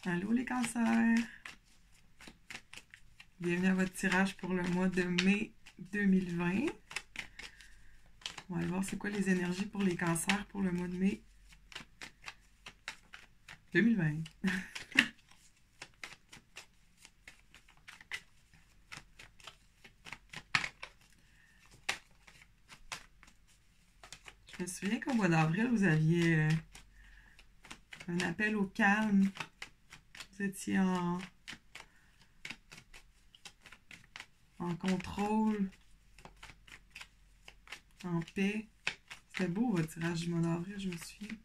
Allô les cancers! Bienvenue à votre tirage pour le mois de mai 2020. On va aller voir c'est quoi les énergies pour les cancers pour le mois de mai 2020. Je me souviens qu'au mois d'avril, vous aviez un appel au calme. Vous étiez en contrôle, en paix. C'était beau votre tirage du mois d'avril, je me souviens.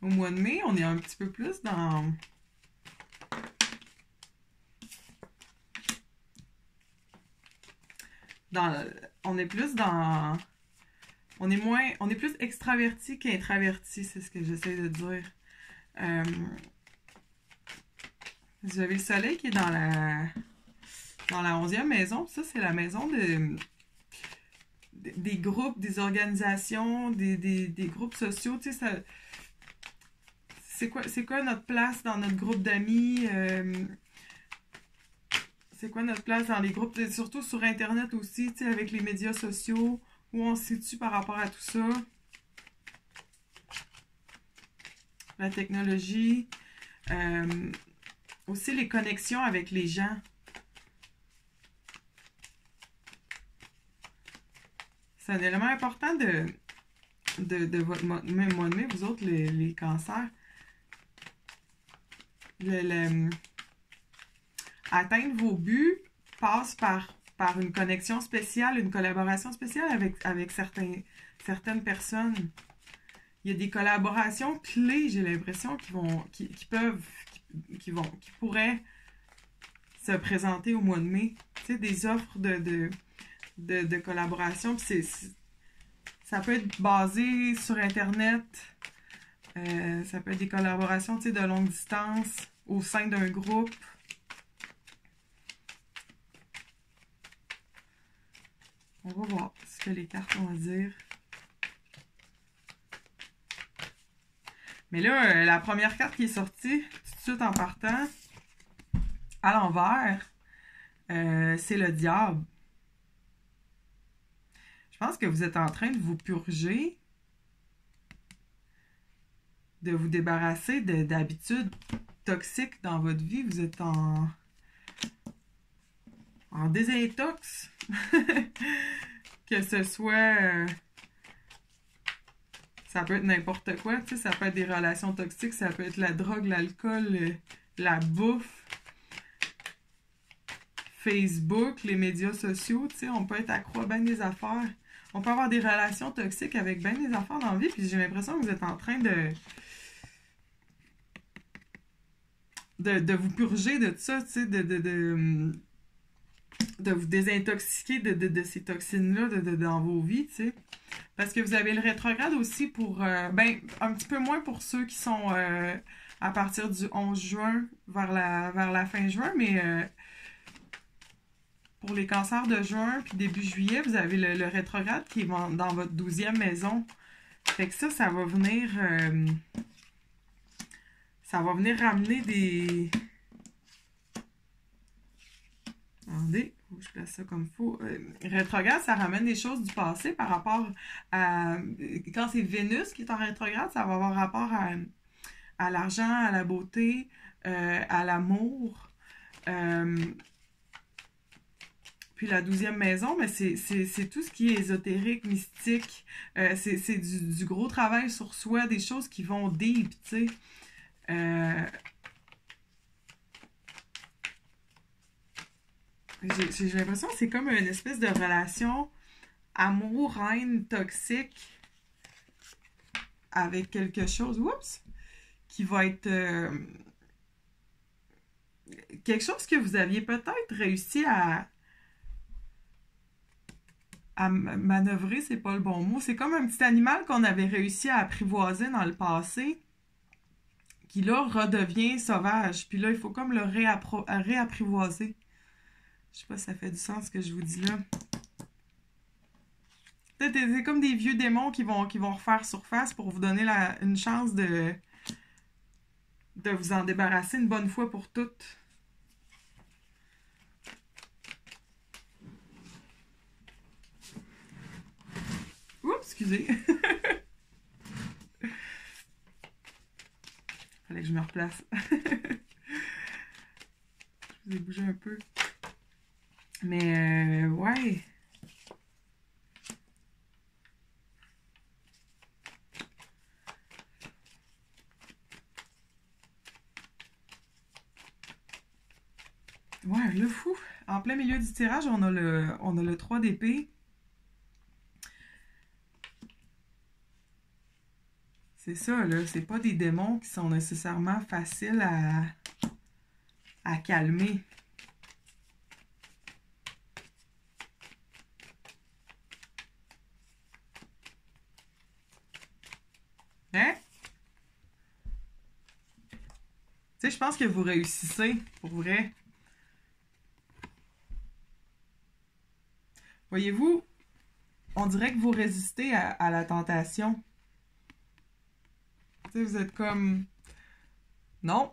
Au mois de mai, on est un petit peu plus dans... on est plus dans... On est plus extraverti qu'intraverti, c'est ce que j'essaie de dire. Vous avez le soleil qui est dans la 11e maison. Ça, c'est la maison des groupes, des organisations, des groupes sociaux. Tu sais, c'est quoi notre place dans notre groupe d'amis? C'est quoi notre place dans les groupes, surtout sur Internet aussi, tu sais, avec les médias sociaux, où on se situe par rapport à tout ça. La technologie. Aussi les connexions avec les gens. C'est un élément important de votre mois de mai, vous autres, les cancers. Atteindre vos buts passe par une connexion spéciale, une collaboration spéciale avec certaines personnes. Il y a des collaborations clés, j'ai l'impression, qui pourraient se présenter au mois de mai. Tu sais, des offres de collaboration. Ça peut être basé sur Internet. Ça peut être des collaborations, tu sais, de longue distance au sein d'un groupe. On va voir ce que les cartes vont dire. Mais là, la première carte qui est sortie, tout de suite en partant, à l'envers, c'est le diable. Je pense que vous êtes en train de vous purger, de vous débarrasser d'habitudes toxiques dans votre vie. Vous êtes en désintox. Que ce soit... ça peut être n'importe quoi, tu sais, ça peut être des relations toxiques, ça peut être la drogue, l'alcool, la bouffe, Facebook, les médias sociaux, tu sais, on peut être accro à bien des affaires. On peut avoir des relations toxiques avec bien des affaires dans la vie, puis j'ai l'impression que vous êtes en train de vous purger de tout ça, tu sais, de vous désintoxiquer de ces toxines-là dans vos vies, tu sais. Parce que vous avez le rétrograde aussi pour... un petit peu moins pour ceux qui sont à partir du 11 juin vers la fin juin, mais pour les cancers de juin puis début juillet, vous avez le rétrograde qui est dans votre 12e maison. Fait que ça va venir... ça va venir ramener des... Attendez, faut que je place ça comme il faut. Rétrograde, ça ramène des choses du passé par rapport à... Quand c'est Vénus qui est en rétrograde, ça va avoir rapport à l'argent, à la beauté, à l'amour. Puis la 12e maison, mais c'est tout ce qui est ésotérique, mystique. C'est du gros travail sur soi, des choses qui vont deep, tu sais. J'ai l'impression que c'est comme une espèce de relation amour-haine toxique avec quelque chose, oups, qui va être quelque chose que vous aviez peut-être réussi à manœuvrer, c'est pas le bon mot. C'est comme un petit animal qu'on avait réussi à apprivoiser dans le passé, qui là redevient sauvage. Puis là, il faut comme le réapprivoiser. Je sais pas si ça fait du sens ce que je vous dis là. c'est comme des vieux démons qui vont refaire surface pour vous donner une chance de vous en débarrasser une bonne fois pour toutes. Oups, excusez. Fallait que je me replace. Je vous ai bougé un peu. Mais, ouais. Ouais, le fou. En plein milieu du tirage, on a le 3 d'épée. C'est ça, là. C'est pas des démons qui sont nécessairement faciles à calmer. Hein? Tu sais, je pense que vous réussissez, pour vrai. Voyez-vous, on dirait que vous résistez à la tentation. Tu sais, vous êtes comme... Non,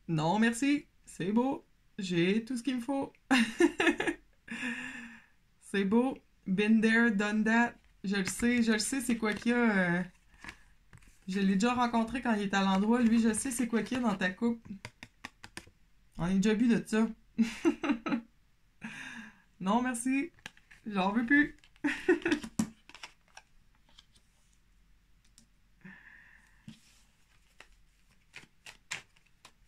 non, merci, c'est beau, j'ai tout ce qu'il me faut. C'est beau, been there, done that. Je le sais, c'est quoi qu'il y a. Je l'ai déjà rencontré quand il est à l'endroit. Lui, je sais c'est quoi qu'il y a dans ta coupe. On a déjà bu de ça. Non, merci. J'en veux plus.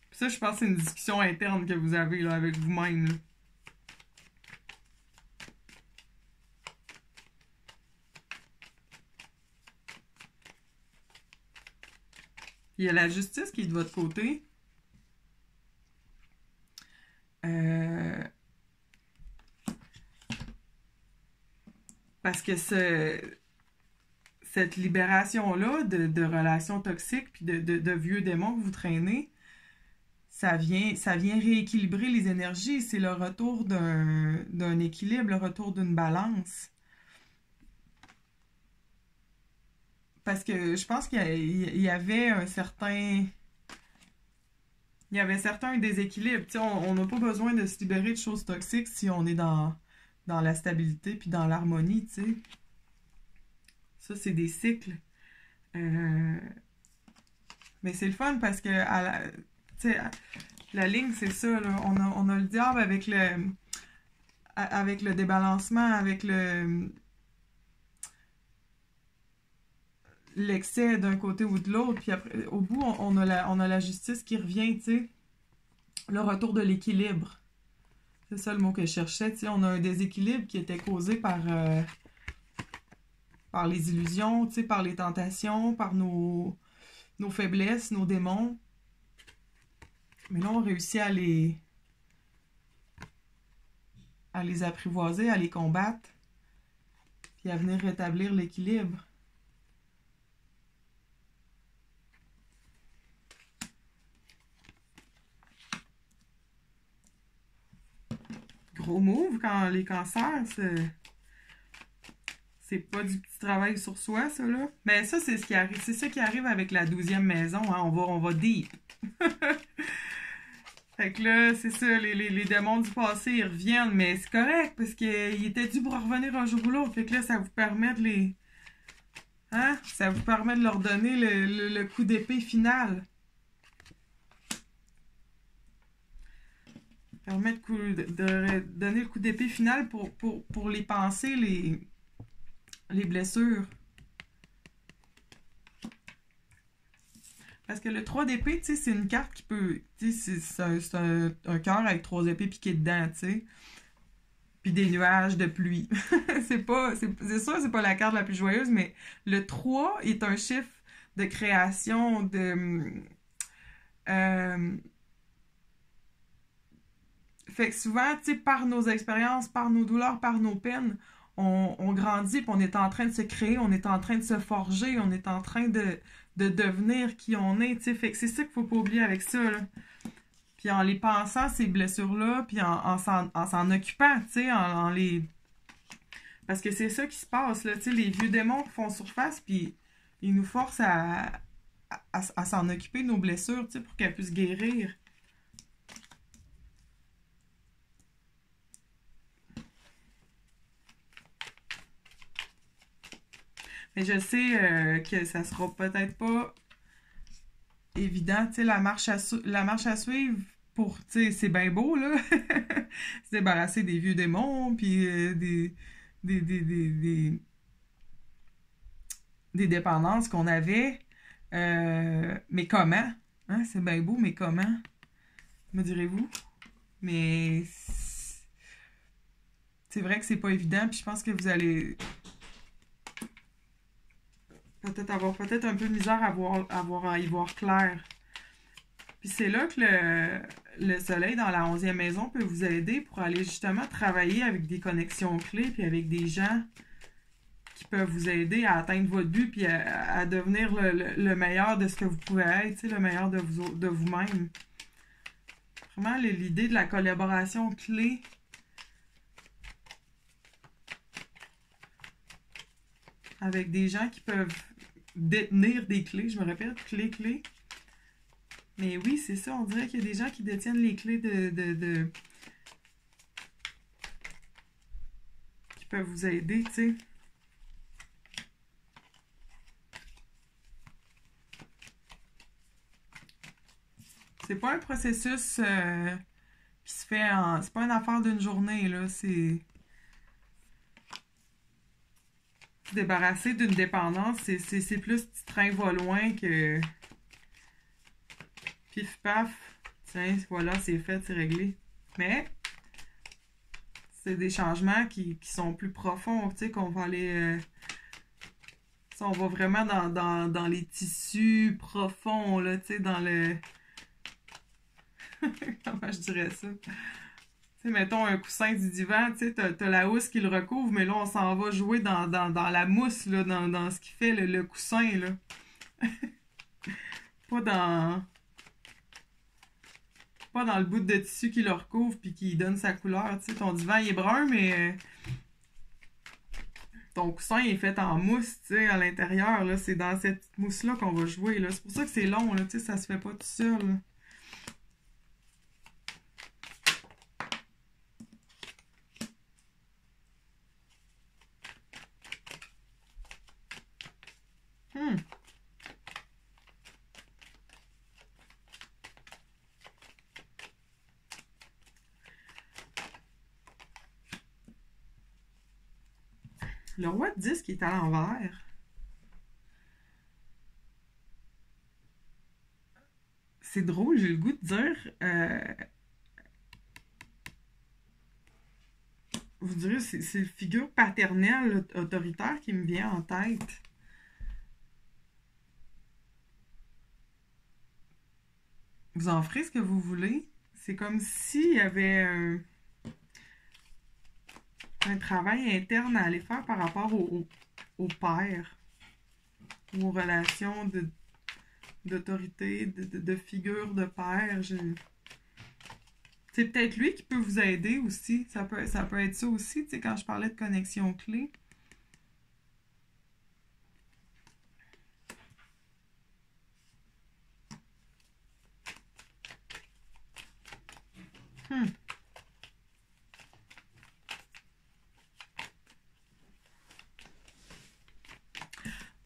Puis ça, je pense que c'est une discussion interne que vous avez là, avec vous-même. Là. Il y a la justice qui est de votre côté. Parce que cette libération-là de relations toxiques puis de vieux démons que vous traînez, ça vient rééquilibrer les énergies. C'est le retour d'un équilibre, le retour d'une balance. Parce que je pense qu'il y avait un certain... Il y avait certains déséquilibres. Tu sais, on n'a pas besoin de se libérer de choses toxiques si on est dans la stabilité puis dans l'harmonie, tu sais. Ça, c'est des cycles. Mais c'est le fun parce que tu sais, la ligne, c'est ça, là. On a le diable avec le débalancement, avec l'excès d'un côté ou de l'autre, puis après, au bout, on a la justice qui revient, tu sais, le retour de l'équilibre. C'est ça le mot que je cherchais, tu sais, on a un déséquilibre qui était causé par les illusions, tu sais, par les tentations, par nos faiblesses, nos démons. Mais là, on réussit à les apprivoiser, à les combattre, puis à venir rétablir l'équilibre. Gros move quand les cancers, c'est pas du petit travail sur soi, ça, là. Mais ça, c'est ce qui arrive. C'est ça qui arrive avec la 12e maison, hein. On va deep. Fait que là, c'est ça, les démons du passé, ils reviennent, mais c'est correct, parce qu'ils étaient dû pour revenir un jour ou l'autre. Fait que là, ça vous permet de les... Hein? Ça vous permet de leur donner le coup d'épée final. Permet de donner le coup d'épée final pour les pensées, les blessures. Parce que le 3 d'épée, tu sais, c'est une carte qui peut... Tu sais, c'est un cœur avec 3 épées piquées dedans, tu sais. Puis des nuages de pluie. C'est sûr, c'est pas la carte la plus joyeuse, mais le 3 est un chiffre de création, fait que souvent, tu sais, par nos expériences, par nos douleurs, par nos peines, on grandit, puis on est en train de se créer, on est en train de se forger, on est en train de devenir qui on est, tu sais. Fait que c'est ça qu'il faut pas oublier avec ça, là. Puis en les pensant, ces blessures-là, puis en s'en occupant, tu sais, en les... Parce que c'est ça qui se passe, là, tu sais, les vieux démons font surface, puis ils nous forcent à s'en occuper de nos blessures, tu sais, pour qu'elles puissent guérir. Mais je sais que ça sera peut-être pas évident, tu sais, la marche à suivre pour, tu sais, c'est bien beau, là, se débarrasser des vieux démons, puis des, des, des, des, des dépendances qu'on avait. Mais comment? Hein? C'est bien beau, mais comment? Me direz-vous? Mais c'est vrai que c'est pas évident, puis je pense que vous allez peut-être avoir peut-être un peu de misère à y voir clair. Puis c'est là que le soleil dans la 11e maison peut vous aider pour aller justement travailler avec des connexions clés, puis avec des gens qui peuvent vous aider à atteindre votre but, puis à devenir le meilleur de ce que vous pouvez être, le meilleur de vous-même. Vraiment, l'idée de la collaboration clé avec des gens qui peuvent détenir des clés, je me répète, clés. Mais oui, c'est ça, on dirait qu'il y a des gens qui détiennent les clés qui peuvent vous aider, tu sais. C'est pas un processus qui se fait en... C'est pas une affaire d'une journée, là, c'est... Se débarrasser d'une dépendance, c'est plus petit train va loin que... Pif paf, tiens, voilà, c'est fait, c'est réglé. Mais c'est des changements qui sont plus profonds, tu sais, qu'on va aller... on va vraiment dans les tissus profonds, là, tu sais, dans le... Comment je dirais ça? Tu sais, mettons un coussin du divan, tu sais, t'as la housse qui le recouvre, mais là, on s'en va jouer dans la mousse, là, dans ce qui fait le coussin, là. Pas dans... Pas dans le bout de tissu qui le recouvre puis qui donne sa couleur, tu sais. Ton divan, il est brun, mais... ton coussin est fait en mousse, tu sais, à l'intérieur, là. C'est dans cette mousse-là qu'on va jouer, là. C'est pour ça que c'est long, là, tu sais, ça se fait pas tout seul, là. Le roi de disque est à l'envers. C'est drôle, j'ai le goût de dire... vous direz, c'est une figure paternelle, autoritaire qui me vient en tête. Vous en ferez ce que vous voulez. C'est comme s'il y avait un travail interne à aller faire par rapport au père, ou aux relations d'autorité, de figure de père. C'est peut-être lui qui peut vous aider aussi. Ça peut être ça aussi, tu sais, quand je parlais de connexion clé.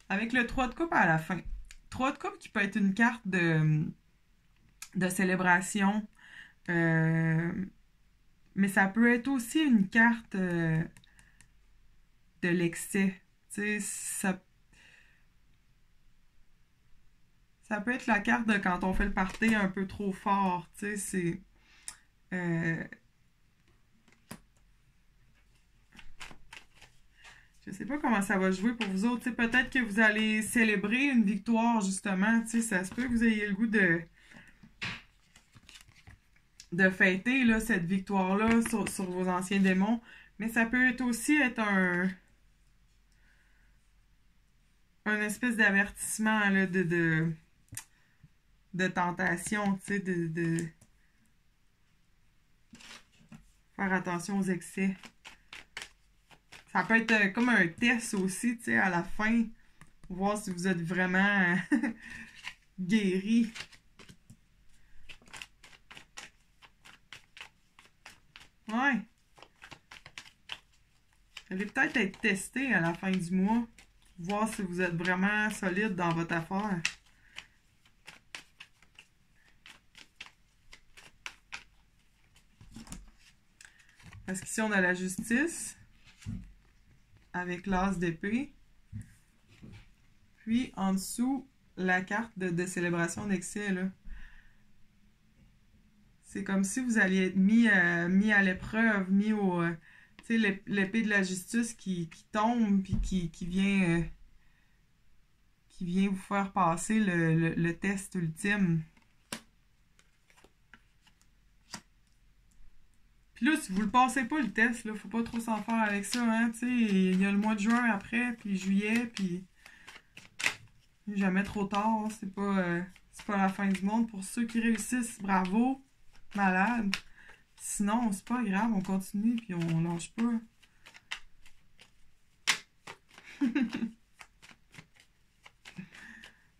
Avec le 3 de coupe à la fin. 3 de coupe qui peut être une carte de célébration. Mais ça peut être aussi une carte de l'excès. Tu sais, ça peut être la carte de quand on fait le party un peu trop fort. Tu sais, c'est... je sais pas comment ça va jouer pour vous autres. Tu sais, peut-être que vous allez célébrer une victoire, justement. Tu sais, ça se peut que vous ayez le goût de fêter là, cette victoire-là sur vos anciens démons. Mais ça peut être aussi être un espèce d'avertissement là, de tentation, tu sais, de faire attention aux excès. Ça peut être comme un test aussi, tu sais, à la fin. Voir si vous êtes vraiment guéri. Ouais. Vous allez peut-être être testé à la fin du mois. Voir si vous êtes vraiment solide dans votre affaire. Parce qu'ici, on a la justice. Avec l'as d'épée. Puis, en dessous, la carte de célébration d'excès, là. C'est comme si vous alliez être mis à l'épreuve, mis au... tu sais, l'épée de la justice qui tombe, puis qui vient vous faire passer le test ultime. Puis là, si vous le passez pas, le test, là, faut pas trop s'en faire avec ça, hein, tu sais, il y a le mois de juin après, puis juillet, puis... Jamais trop tard, c'est pas la fin du monde. Pour ceux qui réussissent, bravo, malade. Sinon, c'est pas grave, on continue, puis on lâche pas.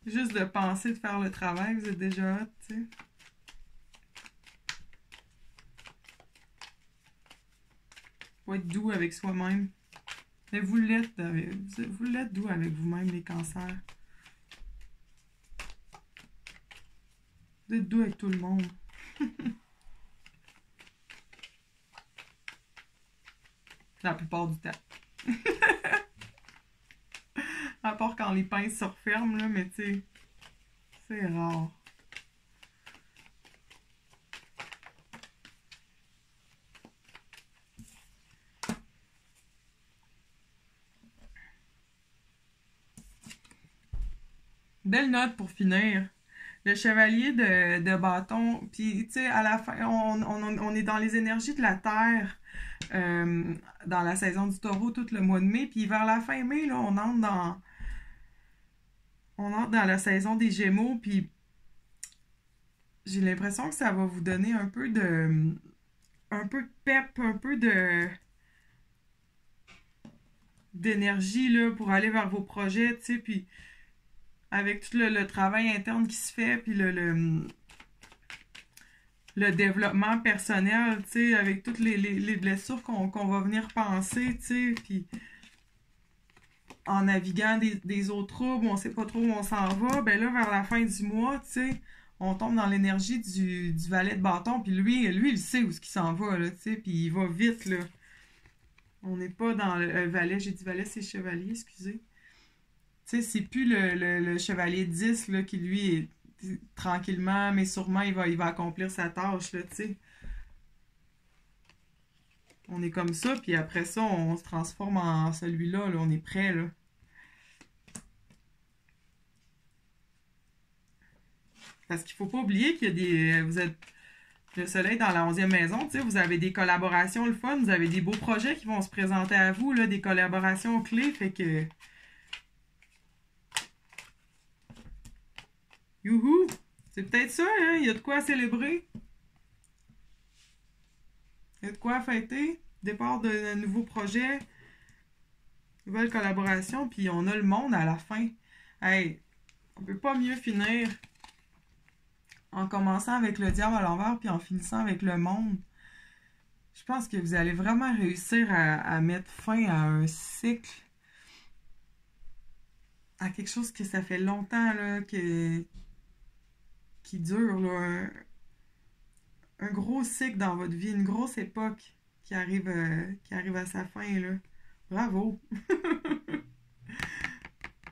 Juste de penser de faire le travail, vous êtes déjà hot, tu sais. Faut être doux avec soi-même. Mais vous l'êtes doux avec vous-même, les cancers. Vous êtes doux avec tout le monde. La plupart du temps. À part quand les pinces se referment, là, mais tu sais, c'est rare. Belle note pour finir. Le chevalier de bâton. Puis, tu sais, à la fin, on est dans les énergies de la Terre dans la saison du taureau tout le mois de mai. Puis, vers la fin mai, là, on entre dans la saison des Gémeaux. Puis, j'ai l'impression que ça va vous donner un peu de pep, un peu d'énergie, là, pour aller vers vos projets, tu sais. Puis, avec tout le travail interne qui se fait, puis le développement personnel, tu sais, avec toutes les blessures qu'on va venir penser, tu sais, puis en naviguant des eaux troubles, on sait pas trop où on s'en va, ben là, vers la fin du mois, tu sais, on tombe dans l'énergie du valet de bâton, puis lui, il sait où ce qu'il s'en va, là, tu sais, puis il va vite, là. On n'est pas dans le valet, j'ai dit valet, c'est chevalier, excusez. Tu sais, c'est plus le chevalier 10, là, qui lui est tranquillement, mais sûrement, il va accomplir sa tâche, là, tu sais. On est comme ça, puis après ça, on se transforme en celui-là, là, on est prêt, là. Parce qu'il faut pas oublier qu'il y a vous êtes le soleil dans la 11e maison, tu sais, vous avez des collaborations le fun, vous avez des beaux projets qui vont se présenter à vous, là, des collaborations clés, fait que... Youhou! C'est peut-être ça, hein? Il y a de quoi célébrer. Il y a de quoi fêter. Départ de nouveaux projets. Nouvelle collaboration. Puis on a le monde à la fin. Hey, on peut pas mieux finir en commençant avec le diable à l'envers puis en finissant avec le monde. Je pense que vous allez vraiment réussir à mettre fin à un cycle. À quelque chose que ça fait longtemps là, qui dure. Là, un gros cycle dans votre vie, une grosse époque qui arrive à sa fin, là. Bravo!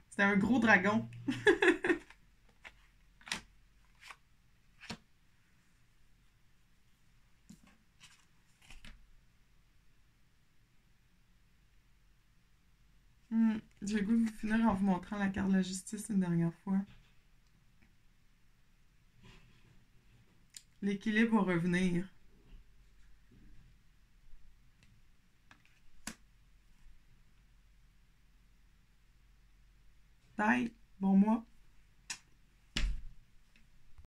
C'était un gros dragon. J'ai le goût de vous finir en vous montrant la carte de la justice une dernière fois. L'équilibre va revenir. Bye! Bon mois!